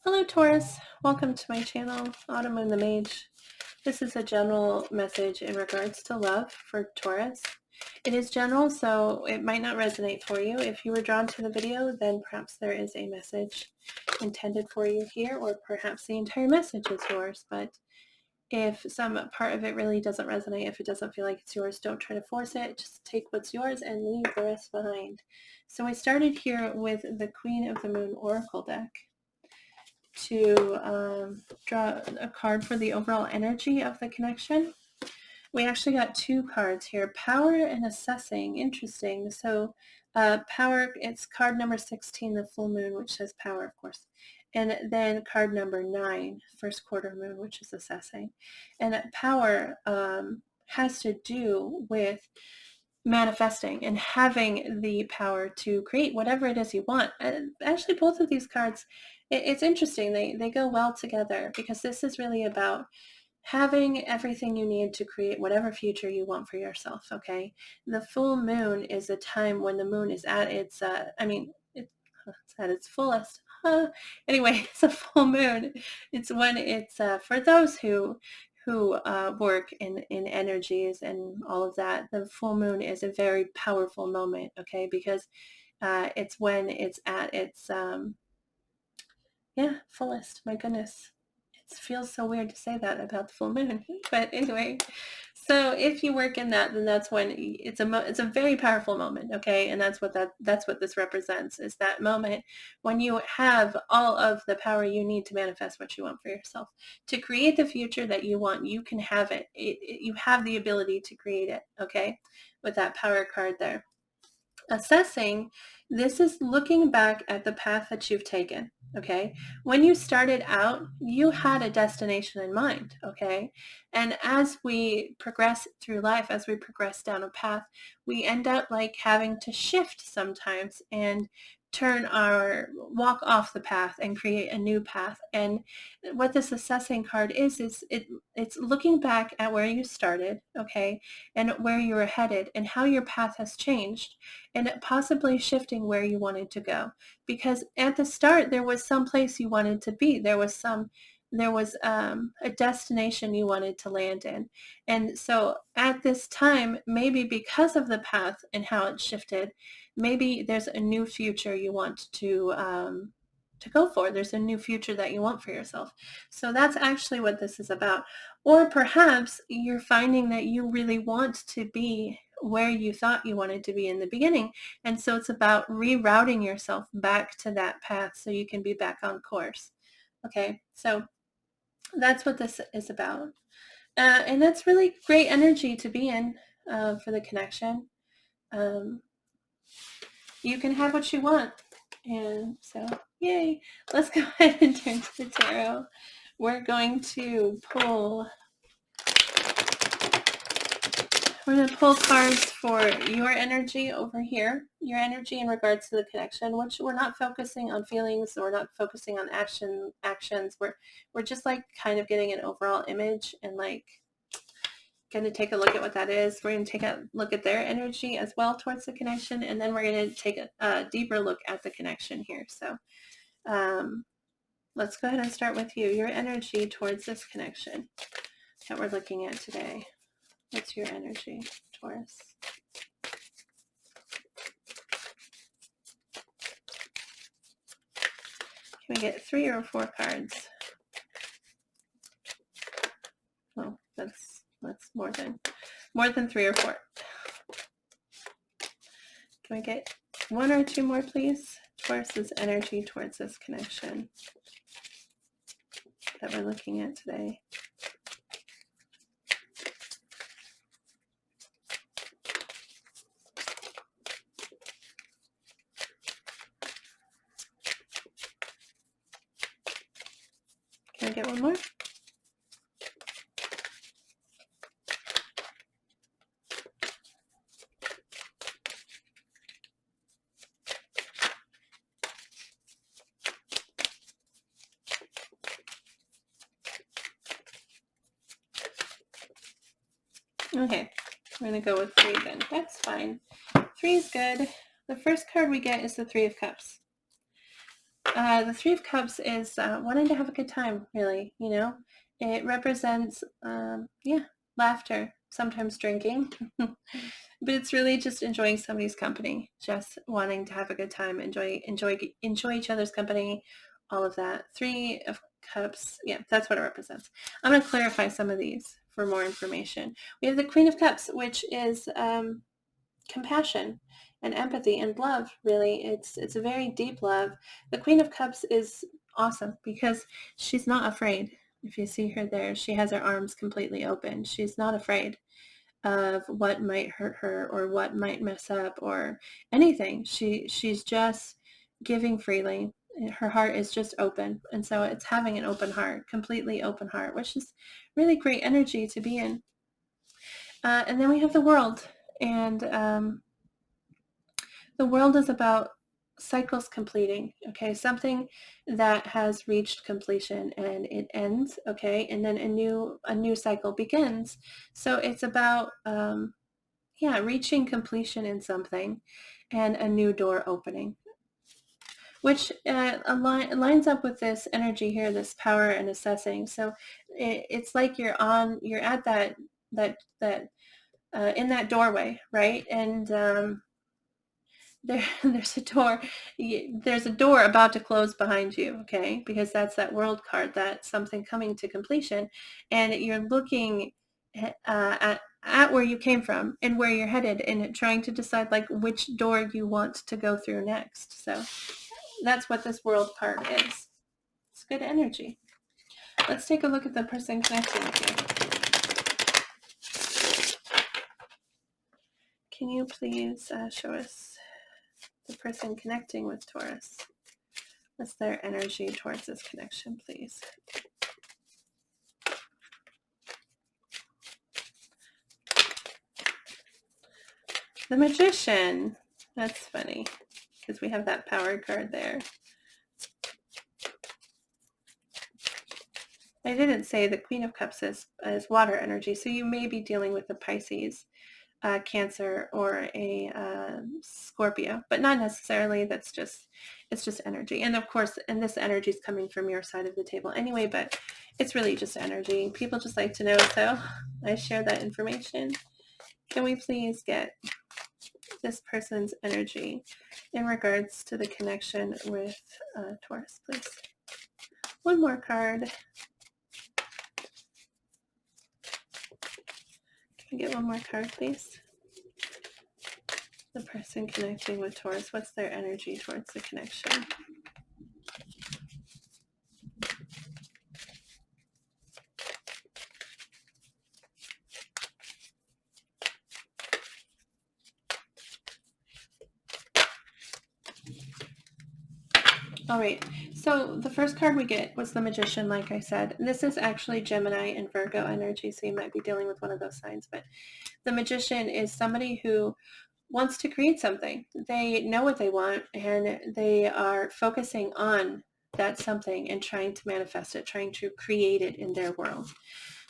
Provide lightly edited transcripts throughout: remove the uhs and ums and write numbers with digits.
Hello Taurus, welcome to my channel, Autumn and the Mage. This is a general message in regards to love for Taurus. It is general, so it might not resonate for you. If you were drawn to the video, then perhaps there is a message intended for you here, or perhaps the entire message is yours. But if some part of it really doesn't resonate, if it doesn't feel like it's yours, don't try to force it. Just take what's yours and leave the rest behind. So I started here with the Queen of the Moon Oracle deck to draw a card for the overall energy of the connection. We actually got two cards here, Power and Assessing. Interesting. So Power, it's card number 16, the full moon, which says Power, of course. And then card number 9, first quarter moon, which is Assessing. And Power has to do with manifesting and having the power to create whatever it is you want. And actually, both of these cards, it's interesting. They go well together because this is really about having everything you need to create whatever future you want for yourself, okay? The full moon is a time when the moon is at its, it's at its fullest. Anyway, it's a full moon. It's when it's, for those who work in energies and all of that, the full moon is a very powerful moment, okay? Because it's when it's at its, fullest. My goodness. It feels so weird to say that about the full moon. But anyway, so if you work in that, then that's when it's a very powerful moment, okay? And that's what this represents, is that moment when you have all of the power you need to manifest what you want for yourself. To create the future that you want, you can have it. You have the ability to create it, okay? With that power card there. Assessing, this is looking back at the path that you've taken, okay? When you started out, you had a destination in mind, okay? And as we progress through life, as we progress down a path, we end up like having to shift sometimes and walk off the path and create a new path. And what this assessing card is it's looking back at where you started, okay, and where you were headed and how your path has changed, and possibly shifting where you wanted to go. Because at the start, there was some place you wanted to be. There was a destination you wanted to land in. And so at this time, maybe because of the path and how it shifted, maybe there's a new future you want to go for. There's a new future that you want for yourself. So that's actually what this is about. Or perhaps you're finding that you really want to be where you thought you wanted to be in the beginning. And so it's about rerouting yourself back to that path so you can be back on course. Okay, so that's what this is about. And that's really great energy to be in for the connection. You can have what you want. And so, yay. Let's go ahead and turn to the tarot. We're going to pull cards for your energy over here, your energy in regards to the connection, which we're not focusing on feelings, we're not focusing on actions. We're just like kind of getting an overall image and like going to take a look at what that is. We're going to take a look at their energy as well towards the connection, and then we're going to take a deeper look at the connection here. So let's go ahead and start with you. Your energy towards this connection that we're looking at today. What's your energy, Taurus? Can we get 3 or 4 cards? Oh, that's more than 3 or 4. Can we get 1 or 2 more, please? Taurus's energy towards this connection that we're looking at today. Can I get 1 more? Okay, we're going to go with 3 then. That's fine. 3 is good. The first card we get is the 3 of Cups. The Three of Cups is wanting to have a good time, really, you know. It represents, laughter, sometimes drinking, but it's really just enjoying somebody's company, just wanting to have a good time, enjoy each other's company, all of that. Three of Cups, yeah, that's what it represents. I'm going to clarify some of these for more information. We have the Queen of Cups, which is compassion and empathy and love. Really, it's a very deep love. The Queen of Cups is awesome because she's not afraid. If you see her there, she has her arms completely open. She's not afraid of what might hurt her or what might mess up or anything. She's just giving freely. Her heart is just open, and so it's having an open heart, completely open heart, which is really great energy to be in. And then we have the World, and the World is about cycles completing, okay? Something that has reached completion and it ends, okay? And then a new cycle begins. So it's about reaching completion in something and a new door opening, which lines up with this energy here, this power and assessing. So it's like you're at that in that doorway, right? And there's a door about to close behind you, okay? Because that's that World card, that's something coming to completion, and you're looking at where you came from and where you're headed and trying to decide like which door you want to go through next. So that's what this World card is. It's good energy. Let's take a look at the person connecting with you. Can you please show us the person connecting with Taurus? What's their energy towards this connection, please? The Magician. That's funny because we have that power card there. I didn't say the Queen of Cups is water energy, so you may be dealing with a Pisces, Cancer, or a Scorpio, but not necessarily. It's just energy. And of course, and this energy is coming from your side of the table anyway, but it's really just energy. People just like to know, so I share that information. Can we please get this person's energy in regards to the connection with Taurus, please? One more card. Can I get one more card, please? The person connecting with Taurus, what's their energy towards the connection? All right, so the first card we get was the Magician, like I said. This is actually Gemini and Virgo energy, so you might be dealing with one of those signs, but the Magician is somebody who wants to create something. They know what they want, and they are focusing on that something and trying to manifest it, trying to create it in their world.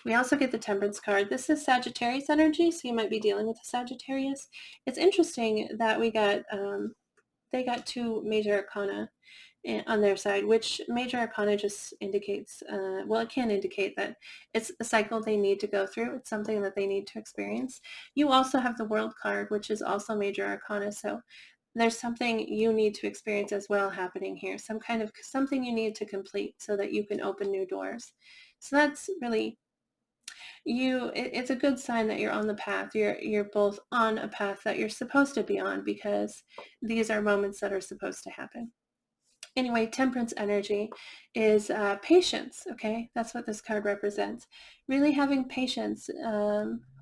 We also get the Temperance card. This is Sagittarius energy, so you might be dealing with a Sagittarius. It's interesting that we got, they got two major arcana on their side, which major arcana just indicates, it can indicate that it's a cycle they need to go through. It's something that they need to experience. You also have the World card, which is also major arcana. So there's something you need to experience as well happening here. Something you need to complete so that you can open new doors. So that's really it's a good sign that you're on the path. You're both on a path that you're supposed to be on because these are moments that are supposed to happen. Anyway, Temperance energy is patience, okay? That's what this card represents. Really having patience,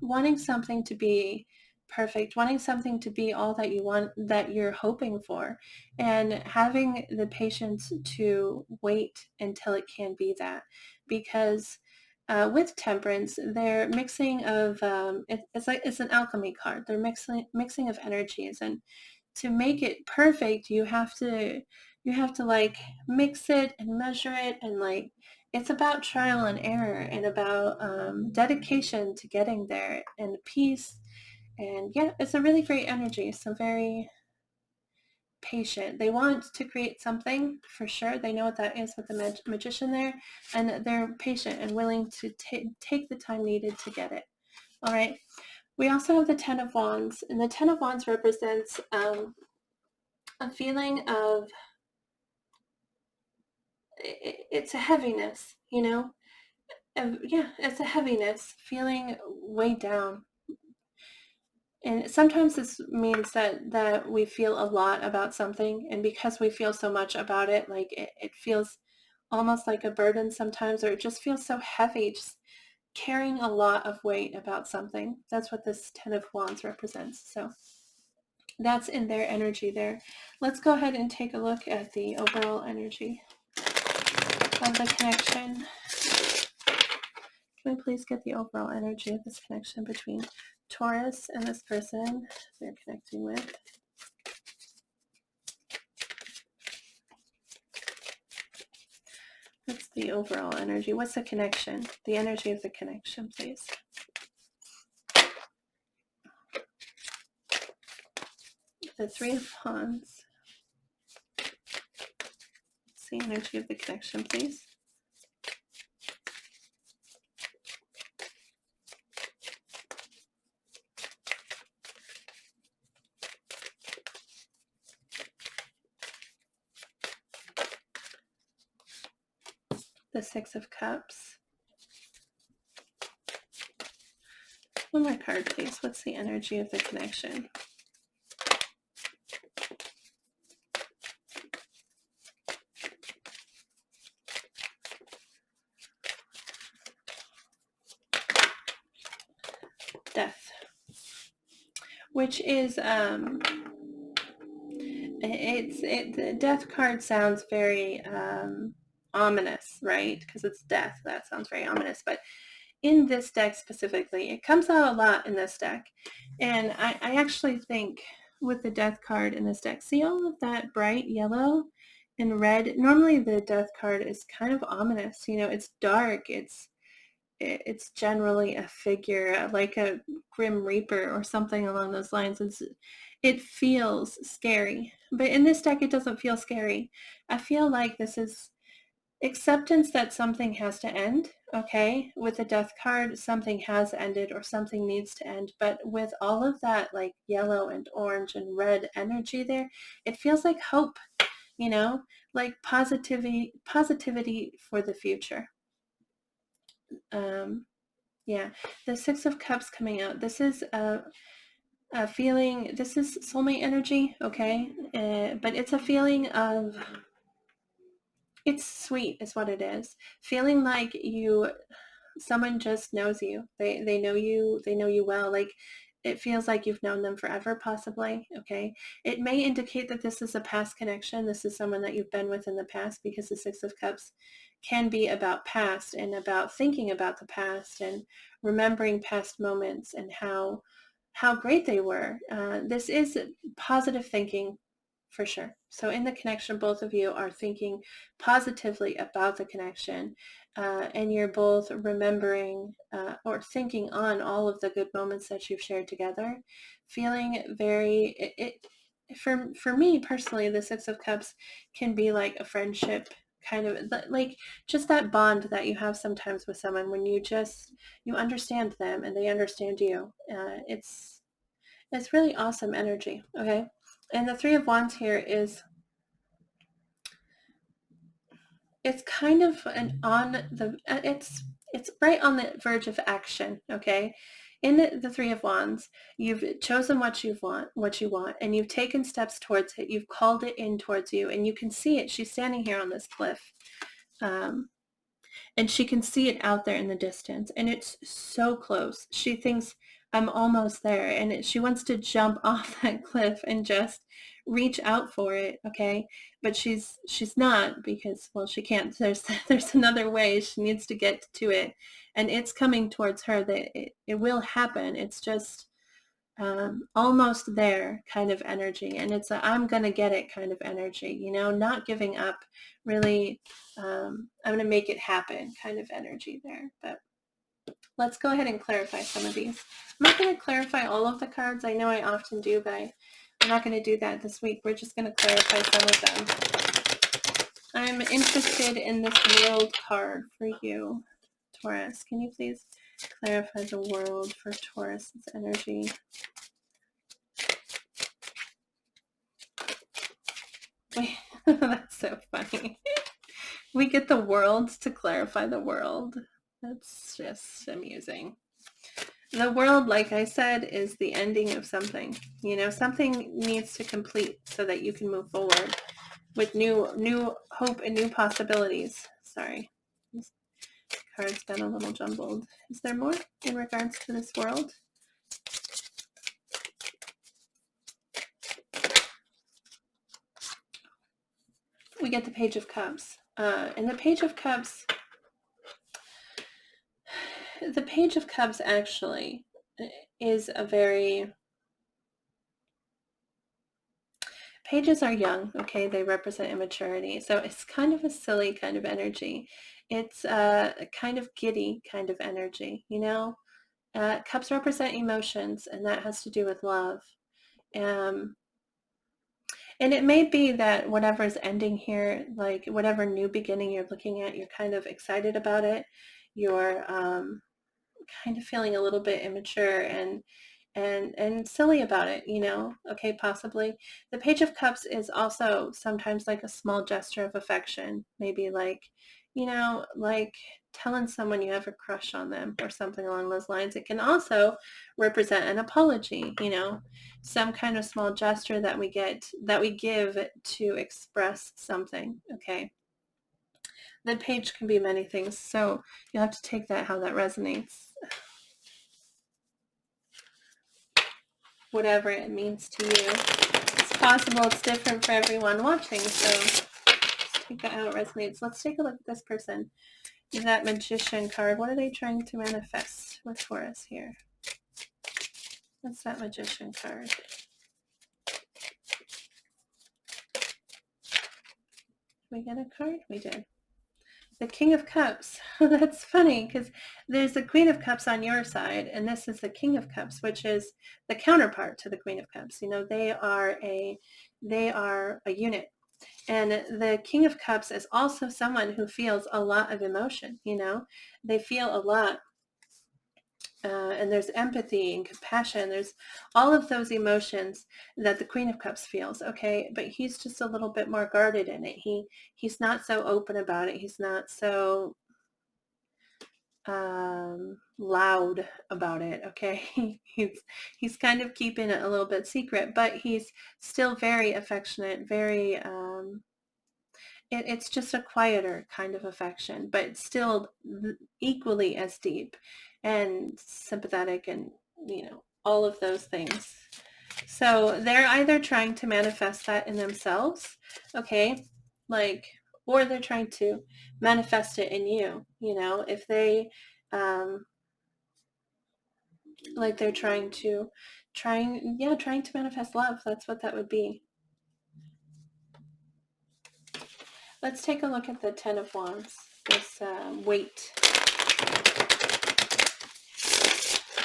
wanting something to be perfect, wanting something to be all that you want, that you're hoping for, and having the patience to wait until it can be that. Because with Temperance, they're mixing of, it's an alchemy card. They're mixing of energies, and to make it perfect, you have to like mix it and measure it, and like it's about trial and error and about dedication to getting there and peace. And yeah, it's a really great energy. So very, patient. They want to create something for sure. They know what that is with the magician there, and they're patient and willing to take the time needed to get it. All right. We also have the Ten of Wands, and the Ten of Wands represents a feeling of, it's a heaviness, you know? Yeah, it's a heaviness, feeling weighed down. And sometimes this means that we feel a lot about something, and because we feel so much about it, like it feels almost like a burden sometimes, or it just feels so heavy, just carrying a lot of weight about something. That's what this Ten of Wands represents. So that's in their energy there. Let's go ahead and take a look at the overall energy of the connection. Can we please get the overall energy of this connection between Taurus and this person they're connecting with? What's the overall energy? What's the connection? The energy of the connection, please. The Three of Wands. What's the energy of the connection, please? The Six of Cups. One more card, please. What's the energy of the connection? Death. Which is, the Death card sounds very ominous, right? Because it's death. That sounds very ominous. But in this deck specifically, it comes out a lot in this deck. And I actually think with the Death card in this deck, see all of that bright yellow and red? Normally the Death card is kind of ominous. You know, it's dark. It's generally a figure like a Grim Reaper or something along those lines. It feels scary. But in this deck, it doesn't feel scary. I feel like this is acceptance that something has to end, okay? With the Death card, something has ended or something needs to end. But with all of that like yellow and orange and red energy there, it feels like hope, you know, like positivity for the future. Yeah, the Six of Cups coming out. This is a feeling, this is soulmate energy, okay? But it's a feeling of, it's sweet is what it is. Feeling like someone just knows you. They know you well. Like it feels like you've known them forever, possibly, okay? It may indicate that this is a past connection. This is someone that you've been with in the past, because the Six of Cups can be about past and about thinking about the past and remembering past moments and how great they were. This is positive thinking for sure. So in the connection, both of you are thinking positively about the connection, and you're both remembering or thinking on all of the good moments that you've shared together, feeling very, for me personally, the Six of Cups can be like a friendship, kind of like just that bond that you have sometimes with someone when you understand them and they understand you. It's really awesome energy, okay? And the Three of Wands here is, it's kind of it's right on the verge of action, okay? In the Three of Wands, you've chosen what you want, and you've taken steps towards it. You've called it in towards you, and you can see it. She's standing here on this cliff, and she can see it out there in the distance, and it's so close. She thinks, I'm almost there, and she wants to jump off that cliff and just reach out for it, okay? But she's not, because, well, she can't. There's another way. She needs to get to it, and it's coming towards her. That it will happen. It's just almost there kind of energy, and it's a I'm gonna get it kind of energy, you know, not giving up, really. I'm gonna make it happen kind of energy there. But let's go ahead and clarify some of these. I'm not going to clarify all of the cards. I know I often do, but I'm not going to do that this week. We're just going to clarify some of them. I'm interested in this world card for you, Taurus. Can you please clarify the world for Taurus's energy? Wait, that's so funny. We get the world to clarify the world. That's just amusing. The world, like I said, is the ending of something. You know, something needs to complete so that you can move forward with new hope and new possibilities. Sorry, this card's got a little jumbled. Is there more in regards to this world? We get the Page of Cups. And the Page of Cups actually is a very... Pages are young, okay? They represent immaturity. So it's kind of a silly kind of energy. It's a kind of giddy kind of energy, you know? Cups represent emotions, and that has to do with love. And it may be that whatever's ending here, like whatever new beginning you're looking at, you're kind of excited about it. You're kind of feeling a little bit immature and silly about it, you know? Okay, possibly. The Page of Cups is also sometimes like a small gesture of affection, maybe like, you know, like telling someone you have a crush on them or something along those lines. It can also represent an apology, you know, some kind of small gesture that we give to express something, okay? The page can be many things, so you'll have to take that how that resonates. Whatever it means to you. It's possible it's different for everyone watching, so just take that how it resonates. Let's take a look at this person. That Magician card. What are they trying to manifest with Taurus here? What's that Magician card? Did we get a card? We did. The King of Cups. That's funny because there's the Queen of Cups on your side, and this is the King of Cups, which is the counterpart to the Queen of Cups. You know, they are a unit. And the King of Cups is also someone who feels a lot of emotion, you know. They feel a lot. And there's empathy and compassion. There's all of those emotions that the Queen of Cups feels, okay? But he's just a little bit more guarded in it. He's not so open about it. He's not so loud about it, okay? he's kind of keeping it a little bit secret, but he's still very affectionate, very... it's just a quieter kind of affection, but it's still equally as deep and sympathetic and, you know, all of those things. So they're either trying to manifest that in themselves, okay, like, or they're trying to manifest it in you, you know, if they, like they're trying to manifest love. That's what that would be. Let's take a look at the Ten of Wands, this weight,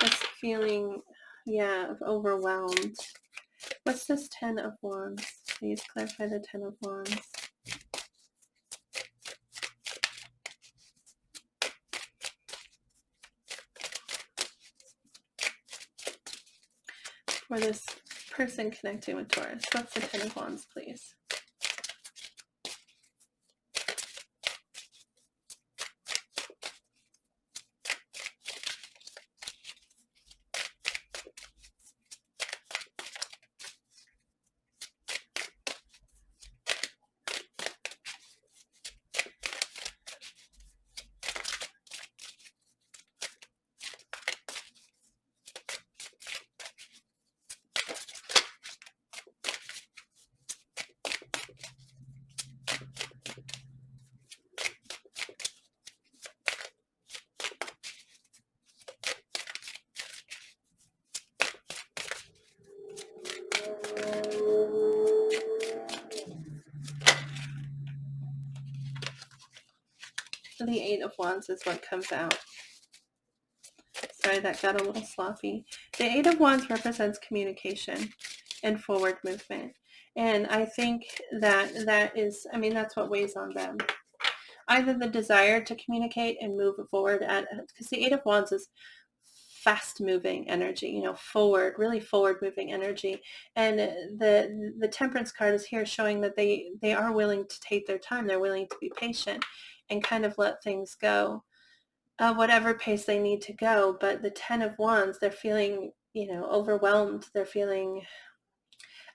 this feeling, of overwhelmed. What's this Ten of Wands? Please clarify the Ten of Wands. For this person connecting with Taurus, what's the Ten of Wands, please? The Eight of Wands is what comes out. Sorry, that got a little sloppy. The Eight of Wands represents communication. and forward movement. And I think that is, I mean, that's what weighs on them. Either the desire to communicate and move forward because the Eight of Wands is fast moving energy, forward, really forward moving energy. And the Temperance card is here showing that they are willing to take their time. They're willing to be patient and kind of let things go, whatever pace they need to go. But the Ten of Wands, they're feeling, overwhelmed. They're feeling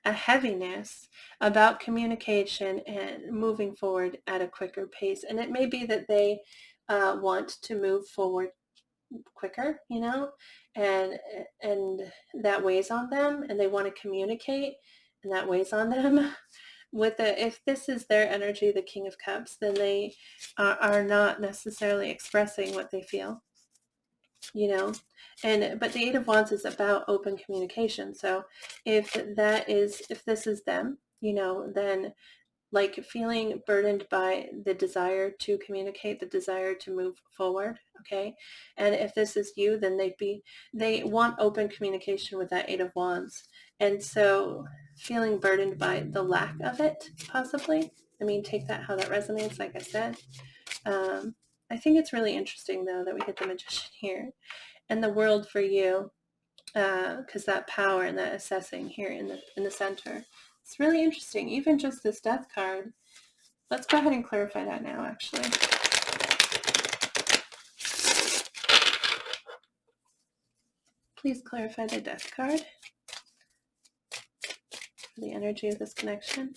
a heaviness about communication and moving forward at a quicker pace. And it may be that they want to move forward quicker, and that weighs on them, and they want to communicate, and that weighs on them. If this is their energy, the King of Cups, then they are not necessarily expressing what they feel, but the Eight of Wands is about open communication. So if this is them, then like feeling burdened by the desire to communicate, the desire to move forward. Okay. And if this is you, then they want open communication with that Eight of Wands. And so feeling burdened by the lack of it, possibly. I mean, take that how that resonates, like I said. I think it's really interesting, though, that we get the Magician here and the World for you, because that power and that assessing here in the center. It's really interesting. Even just this Death card. Let's go ahead and clarify that now, actually. Please clarify the Death card for the energy of this connection.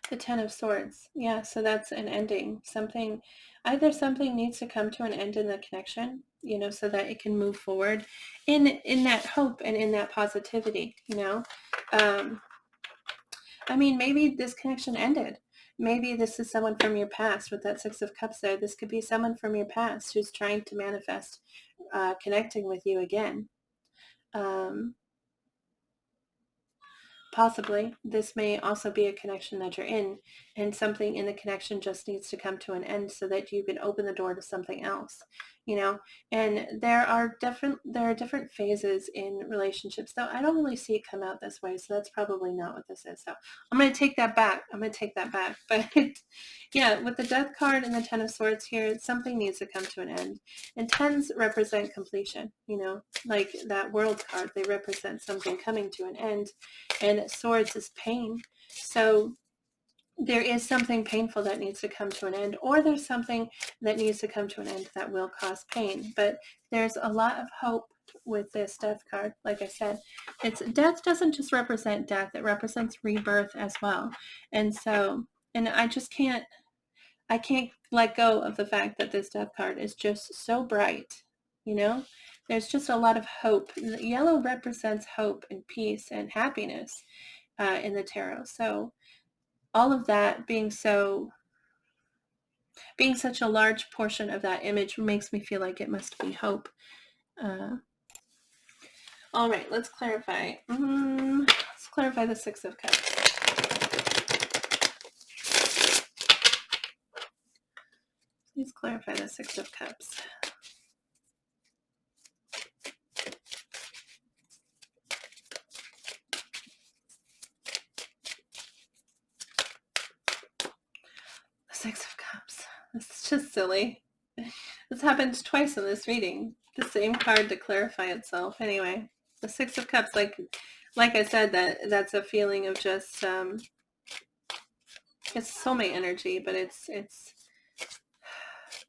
The Ten of Swords. Yeah, so that's an ending. Either something needs to come to an end in the connection, so that it can move forward in that hope and in that positivity, I mean, maybe this connection ended. Maybe this is someone from your past with that Six of Cups there. This could be someone from your past who's trying to manifest connecting with you again. Possibly. This may also be a connection that you're in, and something in the connection just needs to come to an end so that you can open the door to something else, and there are different phases in relationships, though I don't really see it come out this way, so that's probably not what this is. So I'm going to take that back. But yeah, with the Death card and the Ten of Swords here, something needs to come to an end. And tens represent completion, like that World card, they represent something coming to an end. And Swords is pain. So there is something painful that needs to come to an end, or there's something that needs to come to an end that will cause pain. But there's a lot of hope with this Death card. Like I said, death doesn't just represent death, it represents rebirth as well. And so, and I can't let go of the fact that this Death card is just so bright, There's just a lot of hope. Yellow represents hope and peace and happiness in the tarot. So all of that being such a large portion of that image makes me feel like it must be hope. All right, let's clarify. Let's clarify the Six of Cups. Please clarify the Six of Cups. Six of Cups. This is just silly. This happened twice in this reading. The same card to clarify itself. Anyway, the Six of Cups, like I said, that's a feeling of just it's soulmate energy, but it's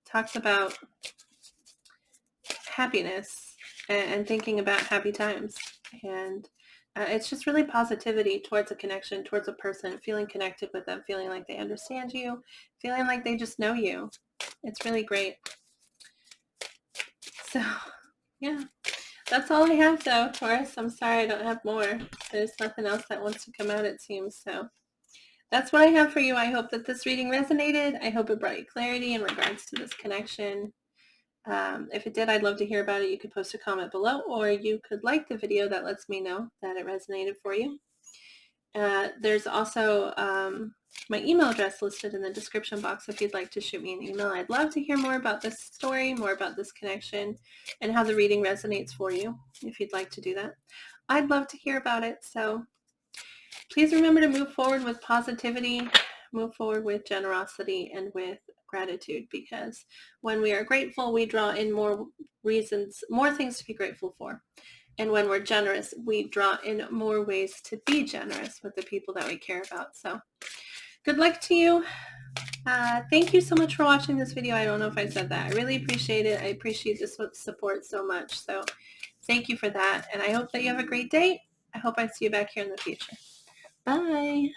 talks about happiness and thinking about happy times, and it's just really positivity towards a connection, towards a person, feeling connected with them, feeling like they understand you, feeling like they just know you. It's really great. So, yeah. That's all I have, though, Taurus. I'm sorry I don't have more. There's nothing else that wants to come out, it seems. So that's what I have for you. I hope that this reading resonated. I hope it brought you clarity in regards to this connection. If it did, I'd love to hear about it. You could post a comment below, or you could like the video. That lets me know that it resonated for you. There's also my email address listed in the description box if you'd like to shoot me an email. I'd love to hear more about this story, more about this connection, and how the reading resonates for you, if you'd like to do that. I'd love to hear about it. So please remember to move forward with positivity, move forward with generosity, and with gratitude, because when we are grateful, we draw in more reasons, more things to be grateful for. And when we're generous, we draw in more ways to be generous with the people that we care about. So good luck to you. Thank you so much for watching this video. I don't know if I said that. I really appreciate it. I appreciate this support so much. So thank you for that. And I hope that you have a great day. I hope I see you back here in the future. Bye.